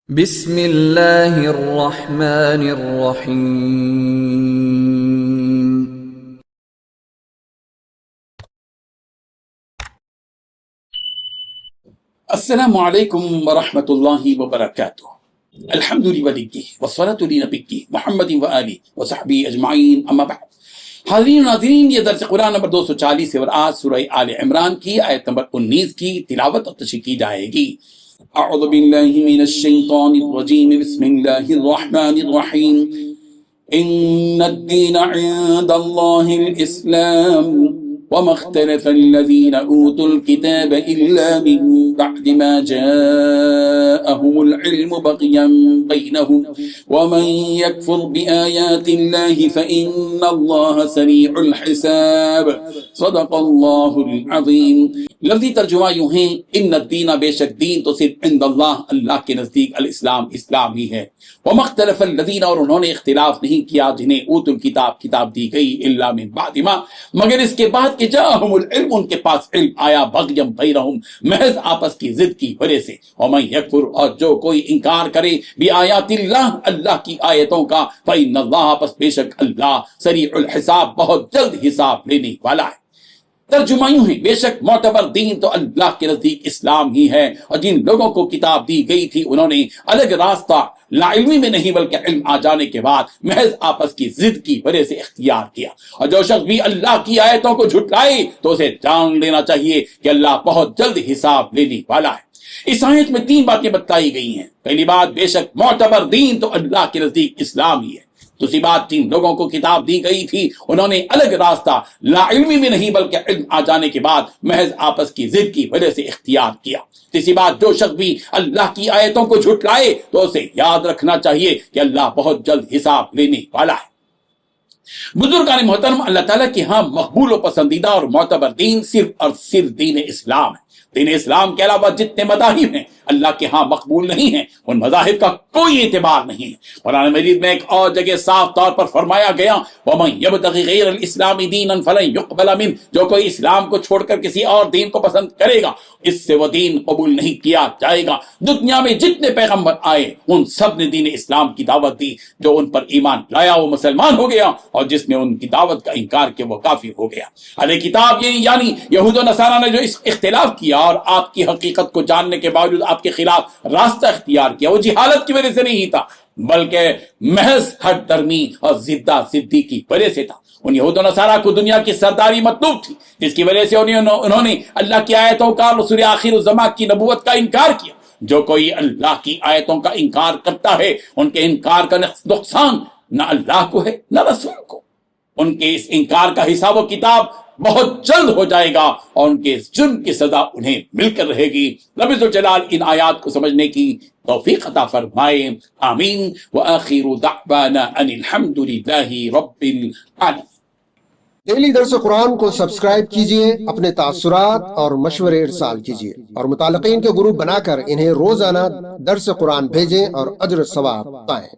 بسم اللہ الرحمن الرحیم۔ السلام علیکم ورحمۃ اللہ وبرکاتہ۔ الحمد للہ والصلاۃ لنبیہ محمد وآلہ وصحبہ اجمعین، اما بعد۔ حاضرین و ناظرین، یہ درس قرآن نمبر 240 ہے اور آج سورہ آل عمران کی آیت نمبر 19 کی تلاوت اور تشریح کی جائے گی۔ اعوذ باللہ من الشیطان الرجیم، بسم اللہ الرحمن الرحیم۔ ان الدین عند اللہ الاسلام وما اختلف الذين اوتوا الكتاب الا من بعد ما جاءهم العلم بغيا بينهم ومن يكفر بآيات الله فإن الله سريع الحساب۔ صدق اللہ العظیم۔ لفظی ترجمہ یوں ہے، ان الدین، بے شک دین تو صرف عند اللہ، اللہ کے نزدیک، الاسلام، اسلام ہی ہے۔ وما اختلف الذین، اور انہوں نے اختلاف نہیں کیا جنہیں اوت الکتاب، کتاب دی گئی، الا من بعد ما، مگر اس کے بعد کہ جاءہم العلم، ان کے پاس علم آیا، بغیم بینہم، محض آپس کی ضد کی وجہ سے۔ ومن یکفر، اور جو کوئی انکار کرے، بآیات اللہ، اللہ کی آیتوں کا، فإن اللہ، پس بے شک اللہ، سریع الحساب، بہت جلد حساب لینے والا ہے۔ ترجمہ یوں ہے، بے شک معتبر دین تو اللہ کے نزدیک اسلام ہی ہے، اور جن لوگوں کو کتاب دی گئی تھی انہوں نے الگ راستہ لا علمی میں نہیں بلکہ علم آ جانے کے بعد محض آپس کی ضد کی وجہ سے اختیار کیا۔ اور جو شخص بھی اللہ کی آیتوں کو جھٹلائے تو اسے جان لینا چاہیے کہ اللہ بہت جلد حساب لینے والا ہے۔ اس آیت میں 3 باتیں بتائی گئی ہیں۔ پہلی بات، بے شک معتبر دین تو اللہ کے نزدیک اسلام ہی ہے۔ دوسری بات، جن لوگوں کو کتاب دی گئی تھی انہوں نے الگ راستہ لا علمی میں نہیں بلکہ علم آ جانے کے بعد محض آپس کی ضد کی وجہ سے اختیار کیا۔ تیسری بات، جو شخص بھی اللہ کی آیتوں کو جھٹلائے تو اسے یاد رکھنا چاہیے کہ اللہ بہت جلد حساب لینے والا ہے۔ بزرگان محترم، اللہ تعالیٰ کے ہاں مقبول و پسندیدہ اور معتبر دین صرف اور صرف دین اسلام ہے۔ دین اسلام کے علاوہ جتنے مذاہب ہیں اللہ کے ہاں مقبول نہیں ہیں، ان مذاہب کا کوئی اعتبار نہیں ہے۔ قرآن مجید میں ایک اور جگہ صاف طور پر فرمایا گیا، وَمَن يَبْتَغِ غَيْرَ الْإِسْلَامِ دِينًا فَلَن يُقْبَلَ مِنْهُ، جو کوئی اسلام کو چھوڑ کر کسی اور دین کو پسند کرے گا اس سے وہ دین قبول نہیں کیا جائے گا۔ دنیا میں جتنے پیغمبر آئے ان سب نے دین اسلام کی دعوت دی، جو ان پر ایمان لایا وہ مسلمان ہو گیا، اور جس نے ان کی دعوت کا انکار کیا وہ کافر ہو گیا۔ اہل کتاب یعنی یہود و نصارہ نے جو اس اختلاف کیا اور آپ کی حقیقت کو جاننے کے باوجود آپ کے خلاف راستہ اختیار کیا، وہ جہالت کی وجہ سے نہیں تھا بلکہ محض ہٹ درمی اور زدہ زدی کی وجہ سے تھا۔ ان یہود و نصارہ کو دنیا کی سرداری مطلوب تھی، جس کی وجہ سے انہوں نے اللہ کی آیتوں کا، رسول آخر الزمان کی نبوت کا انکار کیا۔ جو کوئی اللہ کی آیتوں کا انکار کرتا ہے ان کے انکار کا نقصان نہ اللہ کو ہے نہ رسول کو۔ ان کے اس انکار کا حساب و کتاب بہت جلد ہو جائے گا اور ان کے جرم کی سزا انہیں مل کر رہے گی۔ رب ذوالجلال ان آیات کو سمجھنے کی توفیق عطا فرمائے، آمین۔ وآخر دعوانا ان الحمد للہ رب العالمین۔ ڈیلی درس قرآن کو سبسکرائب کیجئے، اپنے تاثرات اور مشورے ارسال کیجئے، اور متعلقین کے گروپ بنا کر انہیں روزانہ درس قرآن بھیجیں اور اجر ثواب پائیں۔